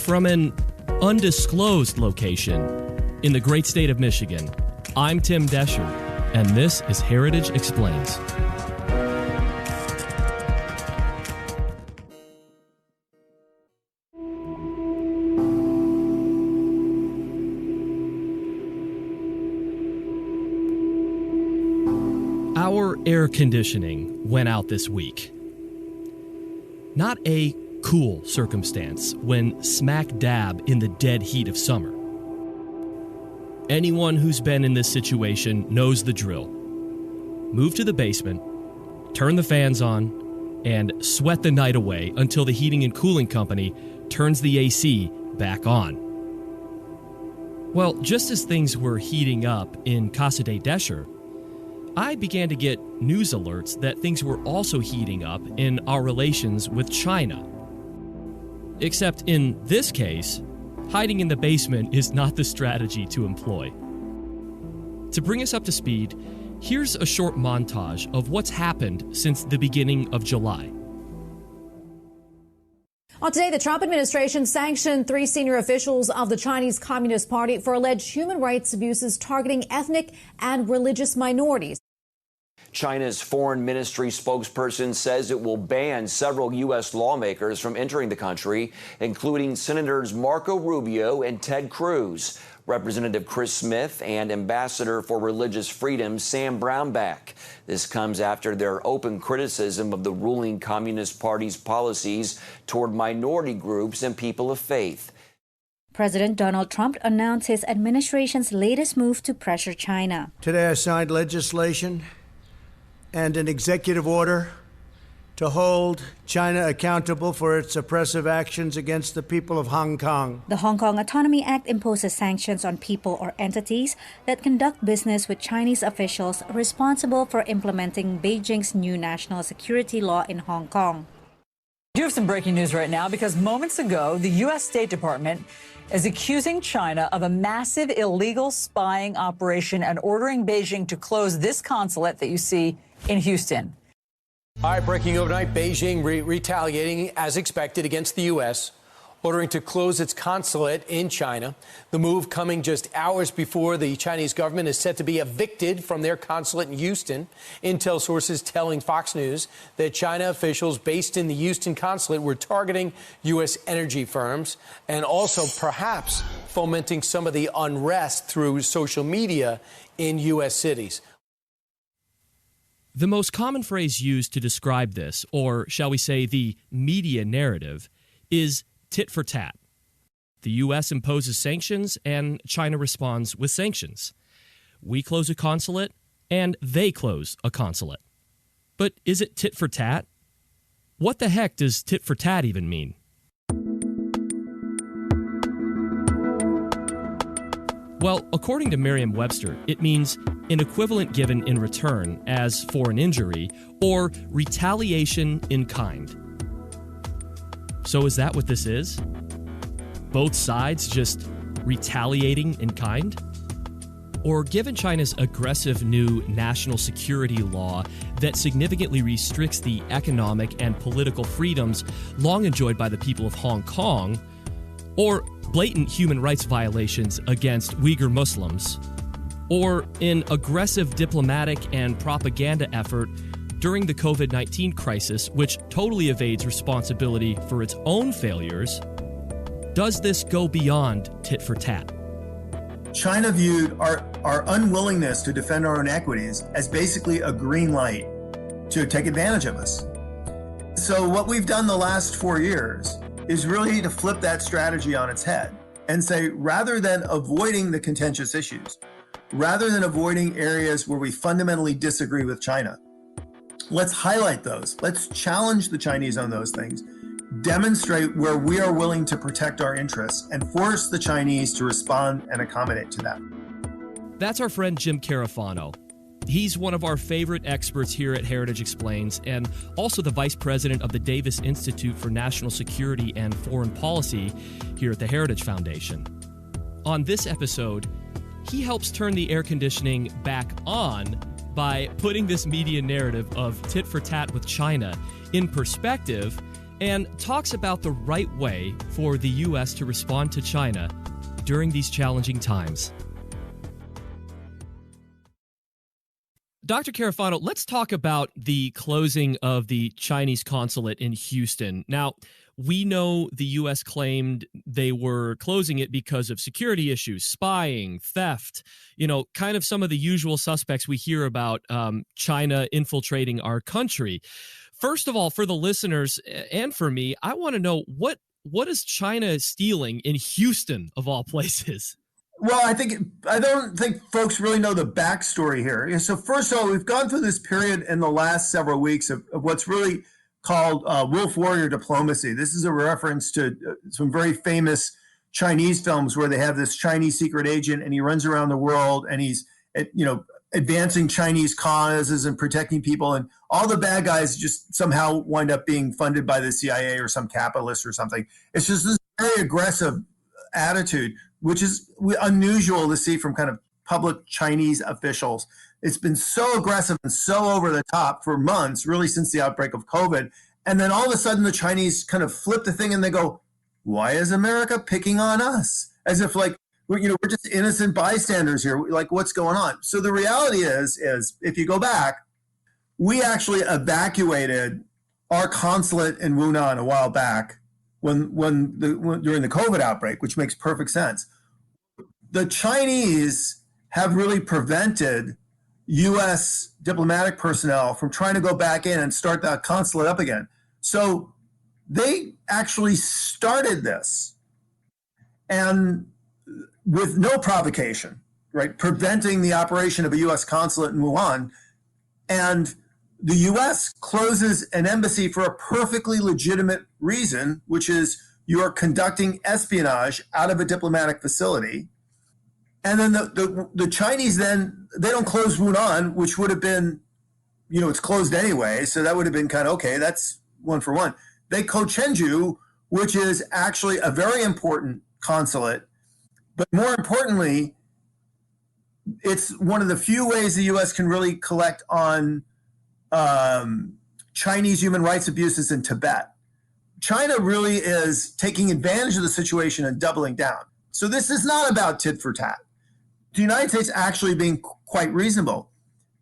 From an undisclosed location in the great state of Michigan, I'm Tim Descher, and this is Heritage Explains. Our air conditioning went out this week. Not a cool circumstance when smack dab in the dead heat of summer. Anyone who's been in this situation knows the drill. Move to the basement, turn the fans on, and sweat the night away until the heating and cooling company turns the AC back on. Well, just as things were heating up in Casa de Descher, I began to get news alerts that things were also heating up in our relations with China. Except in this case, hiding in the basement is not the strategy to employ. To bring us up to speed, here's a short montage of what's happened since the beginning of July. Well, today, the Trump administration sanctioned 3 senior officials of the Chinese Communist Party for alleged human rights abuses targeting ethnic and religious minorities. China's foreign ministry spokesperson says it will ban several U.S. lawmakers from entering the country, including Senators Marco Rubio and Ted Cruz, Representative Chris Smith, and Ambassador for Religious Freedom Sam Brownback. This comes after their open criticism of the ruling Communist Party's policies toward minority groups and people of faith. President Donald Trump announced his administration's latest move to pressure China. Today I signed legislation and an executive order to hold China accountable for its oppressive actions against the people of Hong Kong. The Hong Kong Autonomy Act imposes sanctions on people or entities that conduct business with Chinese officials responsible for implementing Beijing's new national security law in Hong Kong. We do have some breaking news right now because moments ago, the U.S. State Department is accusing China of a massive illegal spying operation and ordering Beijing to close this consulate that you see in Houston. All right, breaking overnight, Beijing retaliating as expected against the U.S., ordering to close its consulate in China. The move coming just hours before the Chinese government is set to be evicted from their consulate in Houston. Intel sources telling Fox News that China officials based in the Houston consulate were targeting U.S. energy firms and also perhaps fomenting some of the unrest through social media in U.S. cities. The most common phrase used to describe this, or shall we say the media narrative, is tit for tat. The U.S. imposes sanctions and China responds with sanctions. We close a consulate and they close a consulate. But is it tit for tat? What the heck does tit for tat even mean? Well, according to Merriam-Webster, it means an equivalent given in return as for an injury or retaliation in kind. So is that what this is? Both sides just retaliating in kind? Or given China's aggressive new national security law that significantly restricts the economic and political freedoms long enjoyed by the people of Hong Kong, or blatant human rights violations against Uyghur Muslims, or an aggressive diplomatic and propaganda effort during the COVID-19 crisis, which totally evades responsibility for its own failures, does this go beyond tit for tat? China viewed our unwillingness to defend our own equities as basically a green light to take advantage of us. So what we've done the last 4 years is really to flip that strategy on its head and say, rather than avoiding the contentious issues, rather than avoiding areas where we fundamentally disagree with China, let's highlight those. Let's challenge the Chinese on those things, demonstrate where we are willing to protect our interests, and force the Chinese to respond and accommodate to that. That's our friend Jim Carafano. He's one of our favorite experts here at Heritage Explains and also the vice president of the Davis Institute for National Security and Foreign Policy here at the Heritage Foundation. On this episode, he helps turn the air conditioning back on by putting this media narrative of tit for tat with China in perspective and talks about the right way for the U.S. to respond to China during these challenging times. Dr. Carafano, let's talk about the closing of the Chinese consulate in Houston. Now, we know the U.S. claimed they were closing it because of security issues, spying, theft, kind of some of the usual suspects we hear about China infiltrating our country. First of all, for the listeners and for me, I want to know what is China stealing in Houston, of all places? Well, I don't think folks really know the backstory here. So first of all, we've gone through this period in the last several weeks of what's really called wolf warrior diplomacy. This is a reference to some very famous Chinese films where they have this Chinese secret agent and he runs around the world and he's, advancing Chinese causes and protecting people. And all the bad guys just somehow wind up being funded by the CIA or some capitalist or something. It's just this very aggressive attitude, which is unusual to see from kind of public Chinese officials. It's been so aggressive and so over the top for months, really since the outbreak of COVID. And then all of a sudden the Chinese kind of flip the thing and they go, why is America picking on us? As if like, we're just innocent bystanders here. Like, what's going on? So the reality is if you go back, we actually evacuated our consulate in Wuhan a while back when during the COVID outbreak, which makes perfect sense. The Chinese have really prevented U.S. diplomatic personnel from trying to go back in and start that consulate up again. So they actually started this, and with no provocation, right, preventing the operation of a U.S. consulate in Wuhan. And the U.S. closes an embassy for a perfectly legitimate reason, which is you're conducting espionage out of a diplomatic facility. And then the Chinese then, they don't close Wuhan, which would have been, it's closed anyway. So that would have been kind of, okay, that's one for one. They close Chengdu, which is actually a very important consulate. But more importantly, it's one of the few ways the U.S. can really collect on Chinese human rights abuses in Tibet. China really is taking advantage of the situation and doubling down. So this is not about tit for tat. The United States actually being quite reasonable.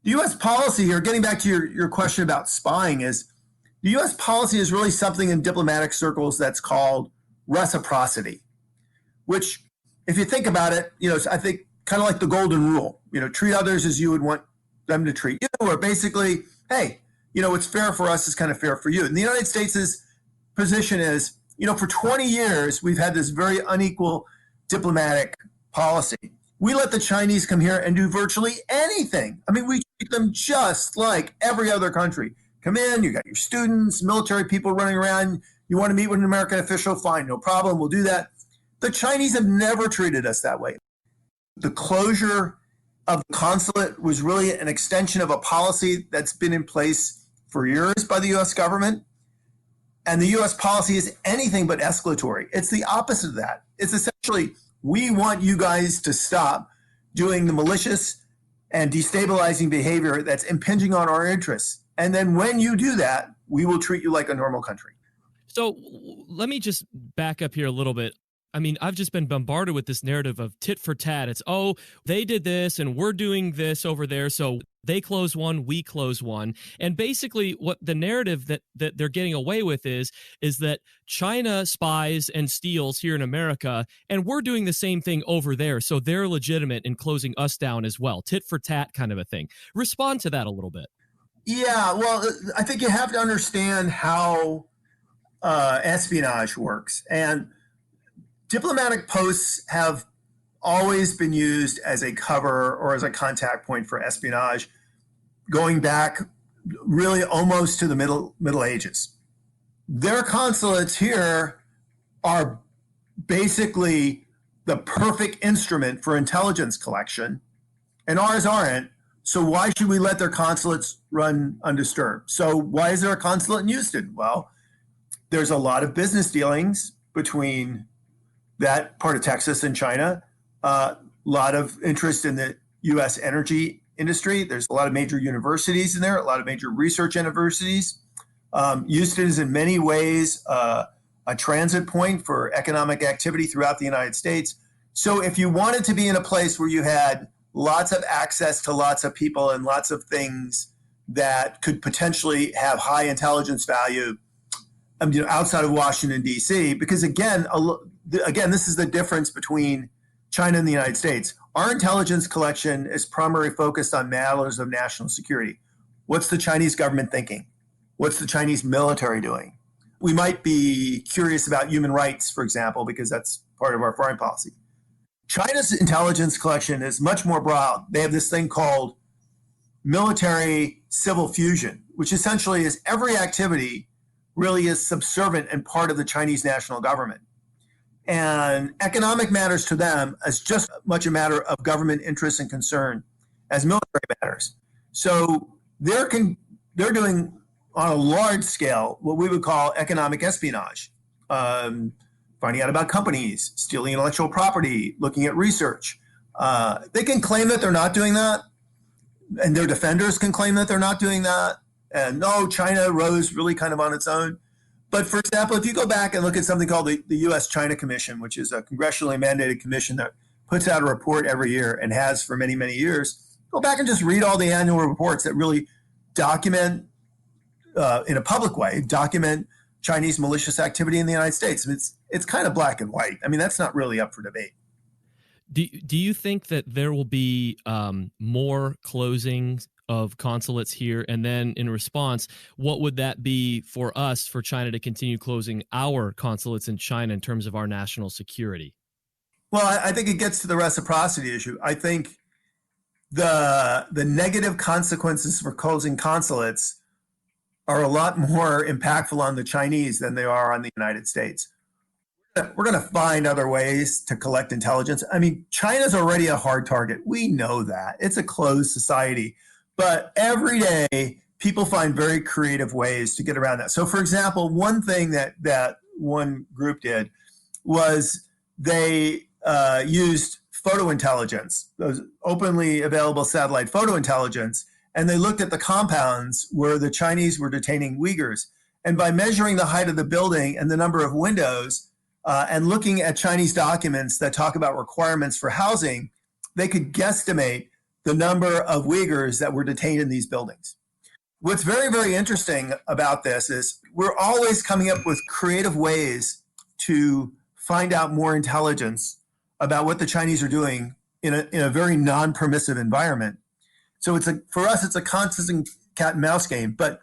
The U.S. policy here, getting back to your question about spying, is the U.S. policy is really something in diplomatic circles that's called reciprocity, which, if you think about it, I think kind of like the golden rule, treat others as you would want them to treat you, or basically, hey, what's fair for us is kind of fair for you. And the United States' position is, for 20 years, we've had this very unequal diplomatic policy. We let the Chinese come here and do virtually anything. I mean, we treat them just like every other country. Come in, you got your students, military people running around. You want to meet with an American official? Fine, no problem, we'll do that. The Chinese have never treated us that way. The closure of the consulate was really an extension of a policy that's been in place for years by the U.S. government. And the U.S. policy is anything but escalatory. It's the opposite of that. It's essentially, we want you guys to stop doing the malicious and destabilizing behavior that's impinging on our interests. And then when you do that, we will treat you like a normal country. So let me just back up here a little bit. I mean, I've just been bombarded with this narrative of tit for tat. It's, oh, they did this and we're doing this over there. So they close one, we close one. And basically what the narrative that they're getting away with is that China spies and steals here in America, and we're doing the same thing over there. So they're legitimate in closing us down as well. Tit for tat kind of a thing. Respond to that a little bit. Yeah, well, I think you have to understand how espionage works. And diplomatic posts have always been used as a cover or as a contact point for espionage, going back really almost to the Middle Ages. Their consulates here are basically the perfect instrument for intelligence collection, and ours aren't. So why should we let their consulates run undisturbed? So why is there a consulate in Houston? Well, there's a lot of business dealings between that part of Texas and China, a lot of interest in the U.S. energy industry. There's a lot of major universities in there, a lot of major research universities. Houston is in many ways a transit point for economic activity throughout the United States. So if you wanted to be in a place where you had lots of access to lots of people and lots of things that could potentially have high intelligence value, outside of Washington, D.C., because again, this is the difference between China and the United States. Our intelligence collection is primarily focused on matters of national security. What's the Chinese government thinking? What's the Chinese military doing? We might be curious about human rights, for example, because that's part of our foreign policy. China's intelligence collection is much more broad. They have this thing called military civil fusion, which essentially is every activity really is subservient and part of the Chinese national government. And economic matters to them is just much a matter of government interest and concern as military matters. So they're doing on a large scale what we would call economic espionage, finding out about companies, stealing intellectual property, looking at research. They can claim that they're not doing that, and their defenders can claim that they're not doing that. And no, China rose really kind of on its own. But for example, if you go back and look at something called the USChina Commission, which is a congressionally mandated commission that puts out a report every year and has for many, many years, go back and just read all the annual reports that really document, in a public way, document Chinese malicious activity in the United States. And it's kind of black and white. I mean, that's not really up for debate. Do you think that there will be more closings of consulates here? And then in response, what would that be for us, for China to continue closing our consulates in China in terms of our national security? Well, I think it gets to the reciprocity issue. I think the negative consequences for closing consulates are a lot more impactful on the Chinese than they are on the United States. We're going to find other ways to collect intelligence. I mean, China's already a hard target. We know that. It's a closed society. But every day, people find very creative ways to get around that. So, for example, one thing that one group did was they used photo intelligence, those openly available satellite photo intelligence, and they looked at the compounds where the Chinese were detaining Uyghurs. And by measuring the height of the building and the number of windows, and looking at Chinese documents that talk about requirements for housing, they could guesstimate the number of Uyghurs that were detained in these buildings. What's very, very interesting about this is we're always coming up with creative ways to find out more intelligence about what the Chinese are doing in a very non-permissive environment. So for us, it's a constant cat and mouse game. But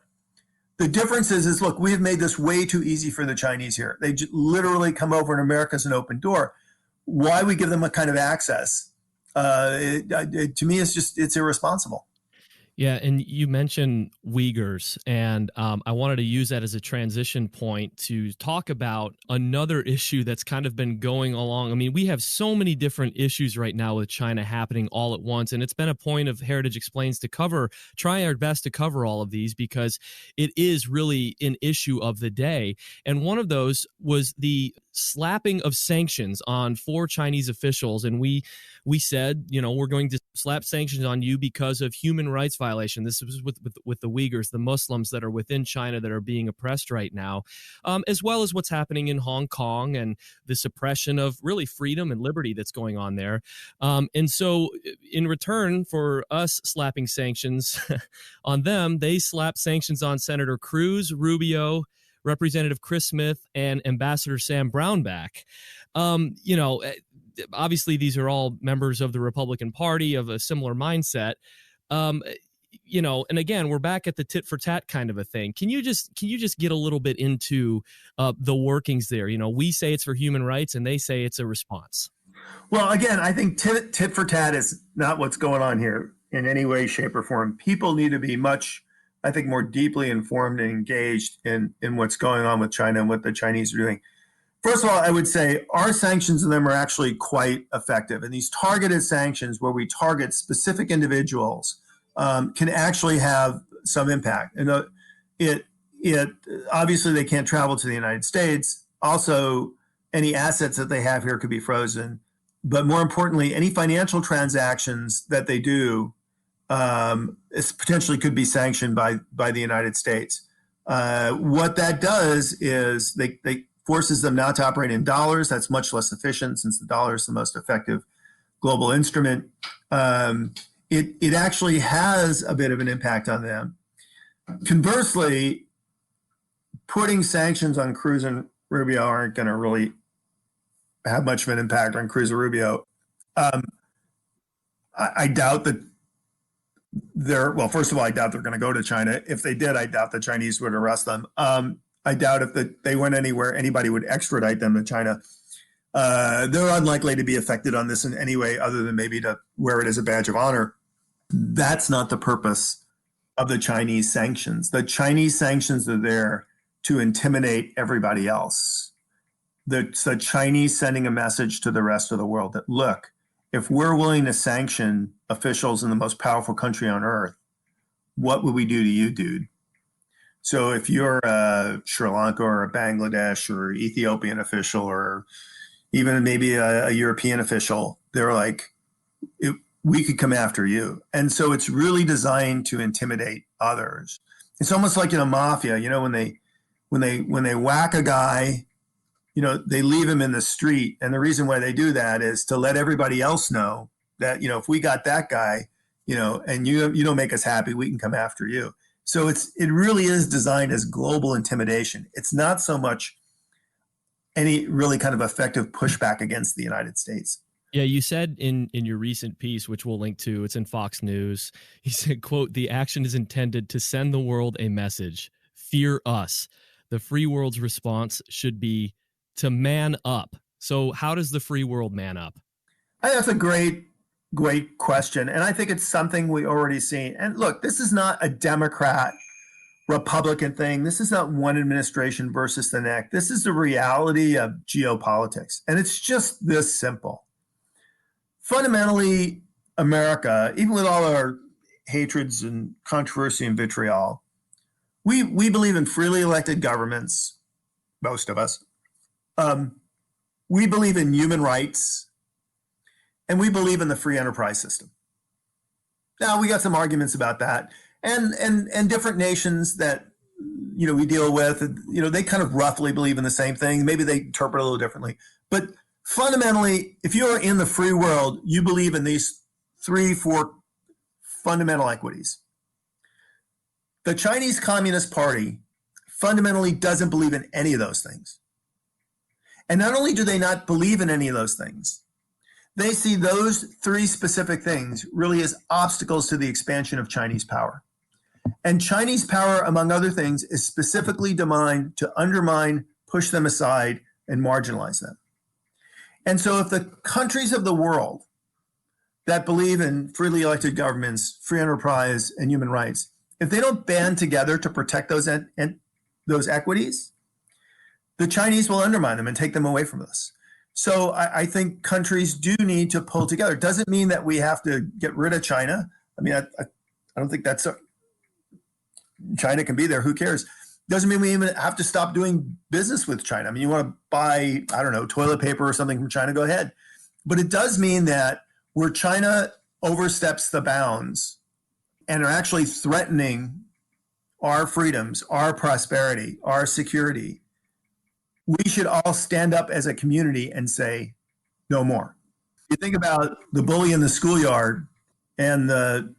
the difference is look, we have made this way too easy for the Chinese here. They literally come over and America's an open door. Why we give them a kind of access? To me, it's irresponsible. Yeah, and you mentioned Uyghurs, and I wanted to use that as a transition point to talk about another issue that's kind of been going along. I mean, we have so many different issues right now with China happening all at once, and it's been a point of Heritage Explains to try our best to cover all of these because it is really an issue of the day. And one of those was the slapping of sanctions on 4 Chinese officials, and we said, we're going to slap sanctions on you because of human rights violation. This was with the Uyghurs, the Muslims that are within China that are being oppressed right now, as well as what's happening in Hong Kong and the suppression of really freedom and liberty that's going on there. And so in return for us slapping sanctions on them, they slapped sanctions on Senator Cruz, Rubio, Representative Chris Smith, and Ambassador Sam Brownback. Obviously, these are all members of the Republican Party of a similar mindset. And again, we're back at the tit for tat kind of a thing. Can you just get a little bit into the workings there? We say it's for human rights, and they say it's a response. Well, again, I think tit for tat is not what's going on here in any way, shape, or form. People need to be much, I think, more deeply informed and engaged in what's going on with China and what the Chinese are doing. First of all, I would say our sanctions on them are actually quite effective. And these targeted sanctions where we target specific individuals can actually have some impact. And it obviously they can't travel to the United States. Also, any assets that they have here could be frozen. But more importantly, any financial transactions that they do potentially could be sanctioned by the United States. What that does is they forces them not to operate in dollars. That's much less efficient since the dollar is the most effective global instrument. It actually has a bit of an impact on them. Conversely, putting sanctions on Cruz and Rubio aren't going to really have much of an impact on Cruz and Rubio. I doubt that first of all, I doubt they're going to go to China. If they did, I doubt the Chinese would arrest them. I doubt if they went anywhere, anybody would extradite them to China. They're unlikely to be affected on this in any way other than maybe to wear it as a badge of honor. That's not the purpose of the Chinese sanctions. The Chinese sanctions are there to intimidate everybody else. The Chinese sending a message to the rest of the world that, look, if we're willing to sanction officials in the most powerful country on earth, what would we do to you, dude? So if you're a Sri Lanka or a Bangladesh or Ethiopian official or even maybe a European official, they're like, we could come after you. And so it's really designed to intimidate others. It's almost like in a mafia, when they whack a guy, they leave him in the street. And the reason why they do that is to let everybody else know that, if we got that guy, and you don't make us happy, we can come after you. So it really is designed as global intimidation. It's not so much any really kind of effective pushback against the United States. Yeah, you said in your recent piece, which we'll link to, it's in Fox News, he said, quote, "The action is intended to send the world a message. Fear us. The free world's response should be to man up." So how does the free world man up? I think that's a great question. And I think it's something we already seen. And look, this is not a Democrat Republican thing. This is not one administration versus the next. This is the reality of geopolitics. And it's just this simple. Fundamentally, America, even with all our hatreds and controversy and vitriol, we believe in freely elected governments, most of us. We believe in human rights, and we believe in the free enterprise system. Now, we got some arguments about that, and different nations that we deal with, they kind of roughly believe in the same thing. Maybe they interpret it a little differently, but fundamentally, if you are in the free world, you believe in these 3-4 fundamental equities. The Chinese Communist Party fundamentally doesn't believe in any of those things. And not only do they not believe in any of those things, they see those 3 specific things really as obstacles to the expansion of Chinese power. And Chinese power, among other things, is specifically designed to undermine, push them aside, and marginalize them. And so if the countries of the world that believe in freely elected governments, free enterprise, and human rights, if they don't band together to protect those equities, the Chinese will undermine them and take them away from us. So I think countries do need to pull together. It doesn't mean that we have to get rid of China. I mean, I don't think China can be there. Who cares? Doesn't mean we even have to stop doing business with China. I mean, you want to buy, toilet paper or something from China, go ahead. But it does mean that where China oversteps the bounds and are actually threatening our freedoms, our prosperity, our security, we should all stand up as a community and say, no more. You think about the bully in the schoolyard and the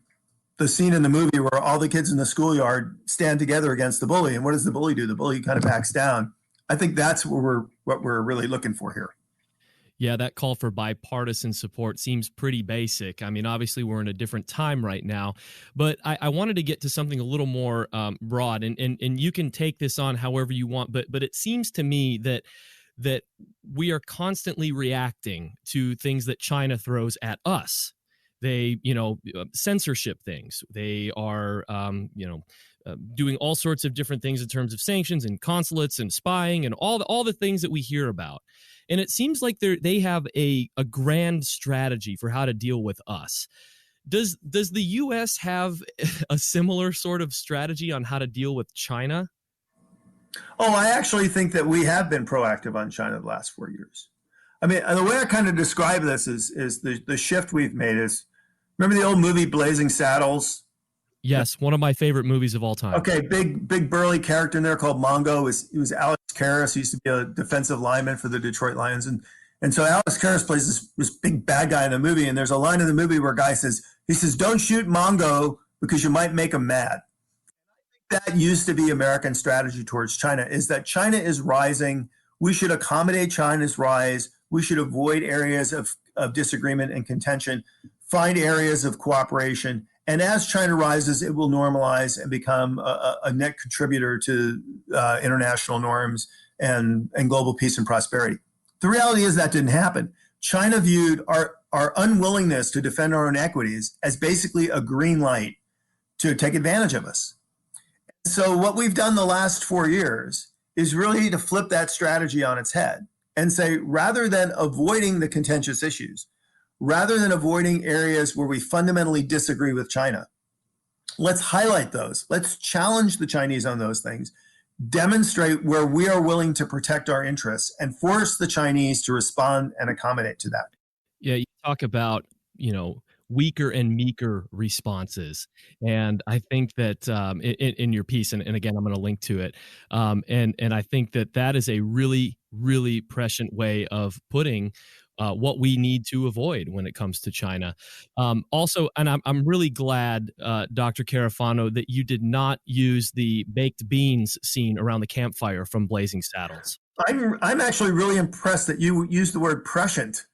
scene in the movie where all the kids in the schoolyard stand together against the bully. And what does the bully do? The bully kind of backs down. I think that's what we're really looking for here. Yeah, that call for bipartisan support seems pretty basic. I mean, obviously, we're in a different time right now, but I wanted to get to something a little more broad, and you can take this on however you want, but it seems to me that we are constantly reacting to things that China throws at us. They, censorship things. They are, doing all sorts of different things in terms of sanctions and consulates and spying and all the things that we hear about. And it seems like they have a grand strategy for how to deal with us. Does the U.S. have a similar sort of strategy on how to deal with China? Oh, I actually think that we have been proactive on China the last 4 years. I mean, the way I kind of describe this is the shift we've made is, remember the old movie Blazing Saddles? Yes, one of my favorite movies of all time. Okay, big burly character in there called Mongo. He was Alex Karras, who used to be a defensive lineman for the Detroit Lions. And so Alex Karras plays this big bad guy in the movie. And there's a line in the movie where a guy says, don't shoot Mongo because you might make him mad. That used to be American strategy towards China, is that China is rising. We should accommodate China's rise. We should avoid areas of disagreement and contention, find areas of cooperation. And as China rises, it will normalize and become a net contributor to international norms and global peace and prosperity. The reality is that didn't happen. China viewed our unwillingness to defend our own equities as basically a green light to take advantage of us. So what we've done the last 4 years is really to flip that strategy on its head and say, rather than avoiding the contentious issues, rather than avoiding areas where we fundamentally disagree with China, let's highlight those. Let's challenge the Chinese on those things, demonstrate where we are willing to protect our interests, and force the Chinese to respond and accommodate to that. Yeah, you talk about, weaker and meeker responses. And I think that in your piece, and again, I'm going to link to it, and I think that is a really, really prescient way of putting what we need to avoid when it comes to China. Also, and I'm really glad, Dr. Carafano, that you did not use the baked beans scene around the campfire from Blazing Saddles. I'm actually really impressed that you used the word prescient.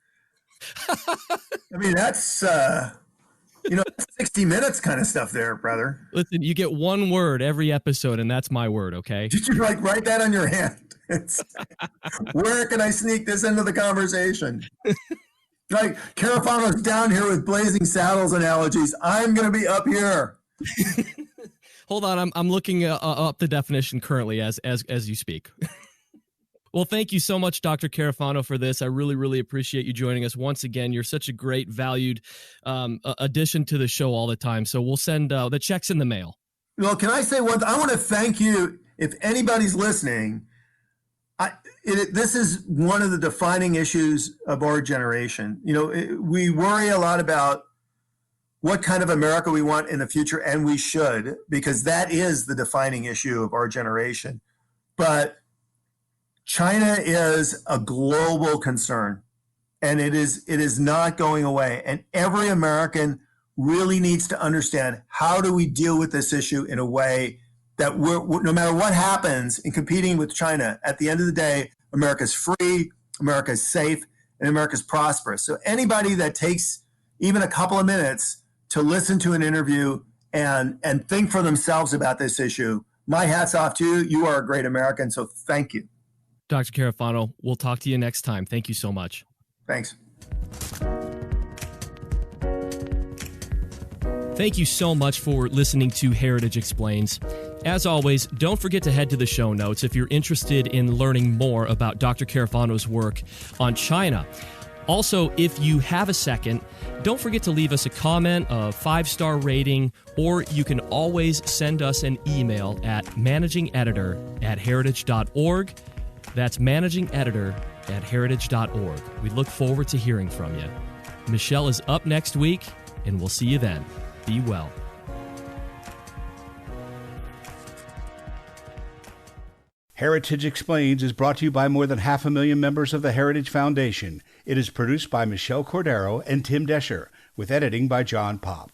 I mean, that's 60 Minutes kind of stuff there, brother. Listen, you get one word every episode, and that's my word, okay? Did you write that on your hand? Where can I sneak this into the conversation? Like, Carafano's down here with Blazing Saddles analogies. I'm going to be up here. Hold on, I'm looking up the definition currently as you speak. Well, thank you so much, Dr. Carafano, for this. I really, really appreciate you joining us once again. You're such a great, valued addition to the show all the time. So we'll send the checks in the mail. Well, can I say one thing? I want to thank you. If anybody's listening, this is one of the defining issues of our generation. We worry a lot about what kind of America we want in the future, and we should, because that is the defining issue of our generation. But China is a global concern, and it is not going away. And every American really needs to understand, how do we deal with this issue in a way that no matter what happens in competing with China, at the end of the day, America's free, America's safe, and America's prosperous. So anybody that takes even a couple of minutes to listen to an interview and think for themselves about this issue, my hat's off to you. You are a great American, so thank you. Dr. Carafano, we'll talk to you next time. Thank you so much. Thanks. Thank you so much for listening to Heritage Explains. As always, don't forget to head to the show notes if you're interested in learning more about Dr. Carafano's work on China. Also, if you have a second, don't forget to leave us a comment, a 5-star rating, or you can always send us an email at managingeditor@heritage.org. That's managingeditor@heritage.org. We look forward to hearing from you. Michelle is up next week, and we'll see you then. Be well. Heritage Explains is brought to you by more than 500,000 members of the Heritage Foundation. It is produced by Michelle Cordero and Tim Desher, with editing by John Popp.